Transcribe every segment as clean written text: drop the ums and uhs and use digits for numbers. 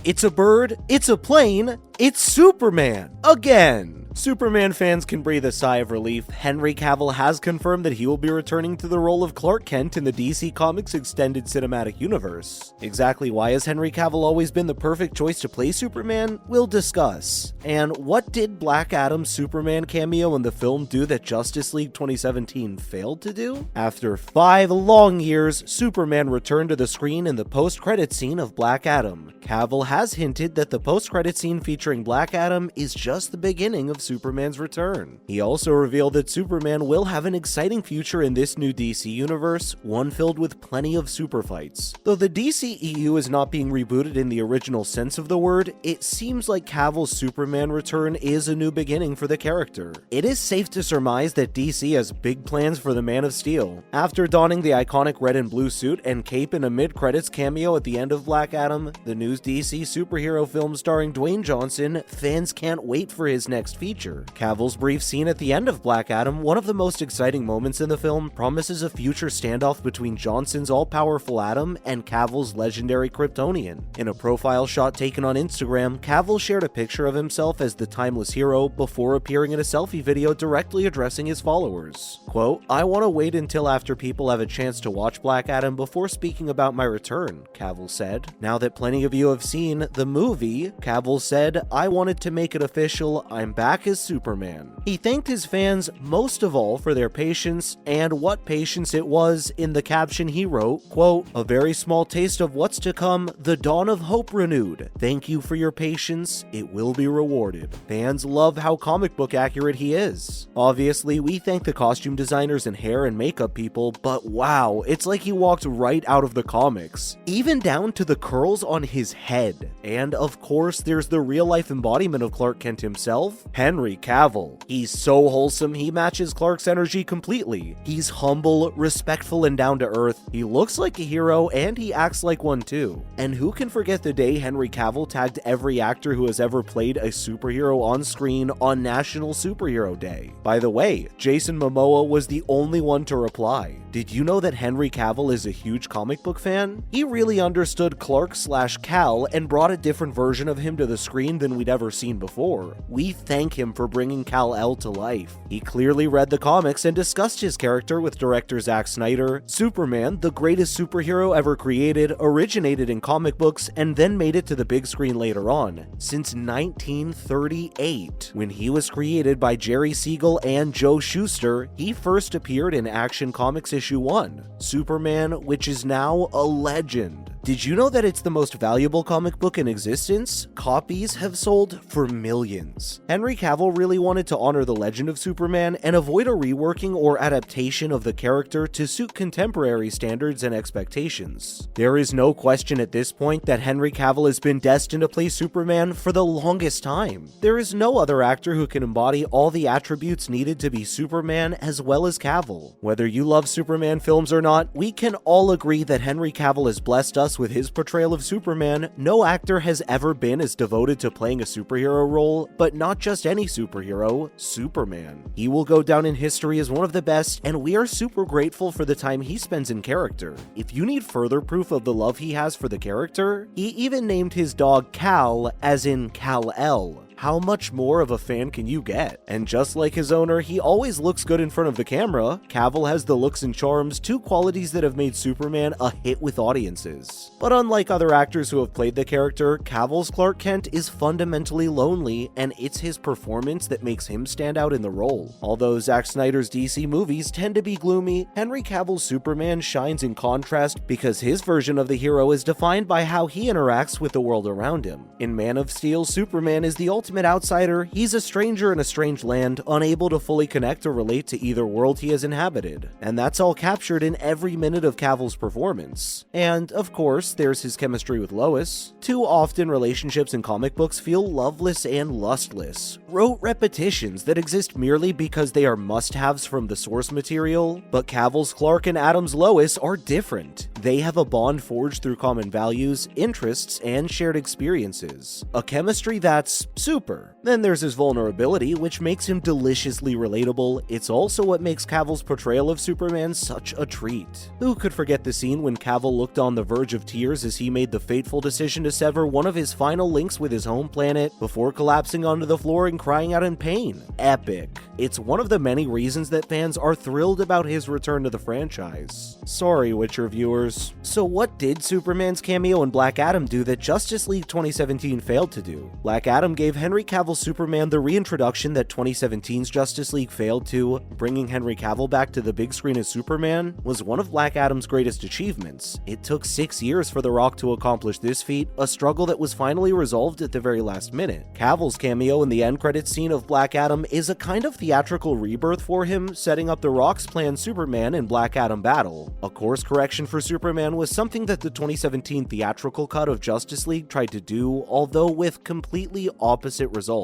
It's a bird, it's a plane, it's Superman! Again! Superman fans can breathe a sigh of relief. Henry Cavill has confirmed that he will be returning to the role of Clark Kent in the DC Comics Extended Cinematic Universe. Exactly why has Henry Cavill always been the perfect choice to play Superman? We'll discuss. And what did Black Adam's Superman cameo in the film do that Justice League 2017 failed to do? After 5 long years, Superman returned to the screen in the post-credit scene of Black Adam. Cavill has hinted that the post-credit scene featuring Black Adam is just the beginning of Superman's return. He also revealed that Superman will have an exciting future in this new DC universe, one filled with plenty of super fights. Though the DCEU is not being rebooted in the original sense of the word, it seems like Cavill's Superman return is a new beginning for the character. It is safe to surmise that DC has big plans for the Man of Steel. After donning the iconic red and blue suit and cape in a mid-credits cameo at the end of Black Adam, the new DC superhero film starring Dwayne Johnson, fans can't wait for his next feature. Cavill's brief scene at the end of Black Adam, one of the most exciting moments in the film, promises a future standoff between Johnson's all-powerful Atom and Cavill's legendary Kryptonian. In a profile shot taken on Instagram, Cavill shared a picture of himself as the timeless hero before appearing in a selfie video directly addressing his followers. Quote, "I want to wait until after people have a chance to watch Black Adam before speaking about my return," Cavill said. Now that plenty of you have seen the movie, Cavill said, "I wanted to make it official, I'm back as Superman." He thanked his fans most of all for their patience, and what patience it was. In the caption he wrote, quote, "A very small taste of what's to come, the dawn of hope renewed. Thank you for your patience, it will be rewarded." Fans love how comic book accurate he is. Obviously, we thank the costume designers and hair and makeup people, but wow, it's like he walked right out of the comics, even down to the curls on his head. And of course, there's the real-life embodiment of Clark Kent himself, Henry Cavill. He's so wholesome, he matches Clark's energy completely. He's humble, respectful, and down to earth. He looks like a hero, and he acts like one too. And who can forget the day Henry Cavill tagged every actor who has ever played a superhero on screen on National Superhero Day? By the way, Jason Momoa was the only one to reply. Did you know that Henry Cavill is a huge comic book fan? He really understood Clark/Cal and brought a different version of him to the screen than we'd ever seen before. We thank him for bringing Kal-El to life. He clearly read the comics and discussed his character with director Zack Snyder. Superman, the greatest superhero ever created, originated in comic books and then made it to the big screen later on, since 1938. When he was created by Jerry Siegel and Joe Shuster, he first appeared in Action Comics issue 1, Superman, which is now a legend. Did you know that it's the most valuable comic book in existence? Copies have sold for millions. Henry Cavill really wanted to honor the legend of Superman and avoid a reworking or adaptation of the character to suit contemporary standards and expectations. There is no question at this point that Henry Cavill has been destined to play Superman for the longest time. There is no other actor who can embody all the attributes needed to be Superman as well as Cavill. Whether you love Superman films or not, we can all agree that Henry Cavill has blessed us with his portrayal of Superman. No actor has ever been as devoted to playing a superhero role, but not just any superhero, Superman. He will go down in history as one of the best, and we are super grateful for the time he spends in character. If you need further proof of the love he has for the character, he even named his dog Cal, as in Kal-El. How much more of a fan can you get? And just like his owner, he always looks good in front of the camera. Cavill has the looks and charms, two qualities that have made Superman a hit with audiences. But unlike other actors who have played the character, Cavill's Clark Kent is fundamentally lonely, and it's his performance that makes him stand out in the role. Although Zack Snyder's DC movies tend to be gloomy, Henry Cavill's Superman shines in contrast because his version of the hero is defined by how he interacts with the world around him. In Man of Steel, Superman is the ultimate outsider. He's a stranger in a strange land, unable to fully connect or relate to either world he has inhabited. And that's all captured in every minute of Cavill's performance. And, of course, there's his chemistry with Lois. Too often, relationships in comic books feel loveless and lustless, rote repetitions that exist merely because they are must-haves from the source material. But Cavill's Clark and Adam's Lois are different. They have a bond forged through common values, interests, and shared experiences. A chemistry that's super. Then there's his vulnerability, which makes him deliciously relatable. It's also what makes Cavill's portrayal of Superman such a treat. Who could forget the scene when Cavill looked on the verge of tears as he made the fateful decision to sever one of his final links with his home planet before collapsing onto the floor and crying out in pain? Epic. It's one of the many reasons that fans are thrilled about his return to the franchise. Sorry, Witcher viewers. So what did Superman's cameo in Black Adam do that Justice League 2017 failed to do? Black Adam gave Henry Cavill's Superman the reintroduction that 2017's Justice League failed to. Bringing Henry Cavill back to the big screen as Superman was one of Black Adam's greatest achievements. It took 6 years for The Rock to accomplish this feat, a struggle that was finally resolved at the very last minute. Cavill's cameo in the end credits scene of Black Adam is a kind of theatrical rebirth for him, setting up The Rock's planned Superman and Black Adam battle. A course correction for Superman was something that the 2017 theatrical cut of Justice League tried to do, although with completely opposite results.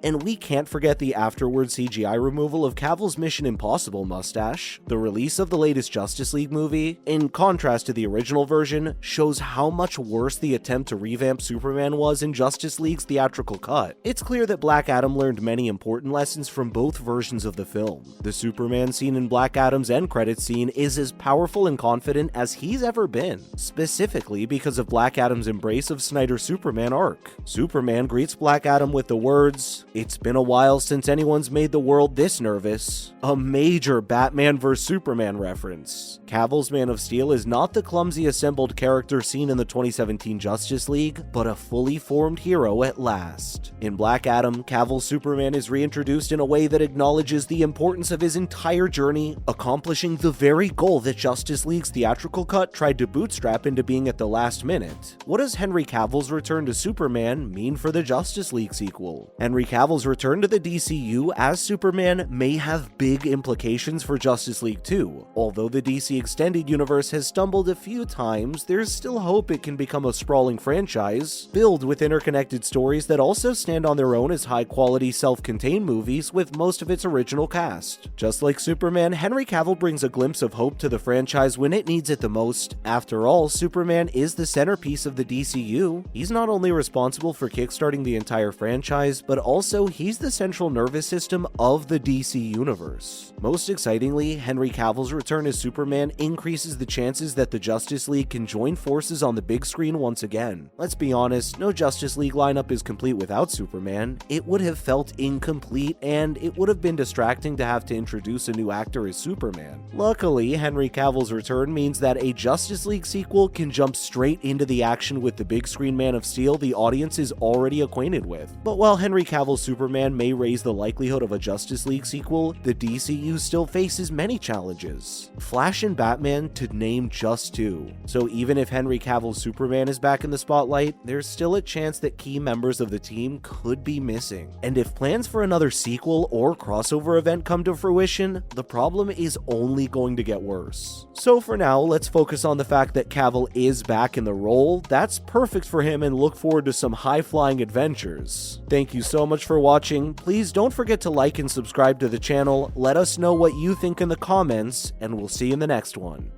And we can't forget the afterward CGI removal of Cavill's Mission Impossible mustache. The release of the latest Justice League movie, in contrast to the original version, shows how much worse the attempt to revamp Superman was in Justice League's theatrical cut. It's clear that Black Adam learned many important lessons from both versions of the film. The Superman scene in Black Adam's end credits scene is as powerful and confident as he's ever been, specifically because of Black Adam's embrace of Snyder's Superman arc. Superman greets Black Adam with the words, "It's been a while since anyone's made the world this nervous," a major Batman vs Superman reference. Cavill's Man of Steel is not the clumsy assembled character seen in the 2017 Justice League, but a fully formed hero at last. In Black Adam, Cavill's Superman is reintroduced in a way that acknowledges the importance of his entire journey, accomplishing the very goal that Justice League's theatrical cut tried to bootstrap into being at the last minute. What does Henry Cavill's return to Superman mean for the Justice League sequel? Henry Cavill's return to the DCU as Superman may have big implications for Justice League 2. Although the DC Extended Universe has stumbled a few times, there's still hope it can become a sprawling franchise, filled with interconnected stories that also stand on their own as high-quality, self-contained movies with most of its original cast. Just like Superman, Henry Cavill brings a glimpse of hope to the franchise when it needs it the most. After all, Superman is the centerpiece of the DCU. He's not only responsible for kickstarting the entire franchise, but also he's the central nervous system of the DC universe. Most excitingly, Henry Cavill's return as Superman increases the chances that the Justice League can join forces on the big screen once again. Let's be honest, no Justice League lineup is complete without Superman. It would have felt incomplete, and it would have been distracting to have to introduce a new actor as Superman. Luckily, Henry Cavill's return means that a Justice League sequel can jump straight into the action with the big screen Man of Steel the audience is already acquainted with. But while Henry Cavill's Superman may raise the likelihood of a Justice League sequel, the DCU still faces many challenges. Flash and Batman, to name just two. So even if Henry Cavill's Superman is back in the spotlight, there's still a chance that key members of the team could be missing. And if plans for another sequel or crossover event come to fruition, the problem is only going to get worse. So for now, let's focus on the fact that Cavill is back in the role. That's perfect for him, and look forward to some high-flying adventures. Thank you so much for watching. Please don't forget to like and subscribe to the channel. Let us know what you think in the comments, and we'll see you in the next one.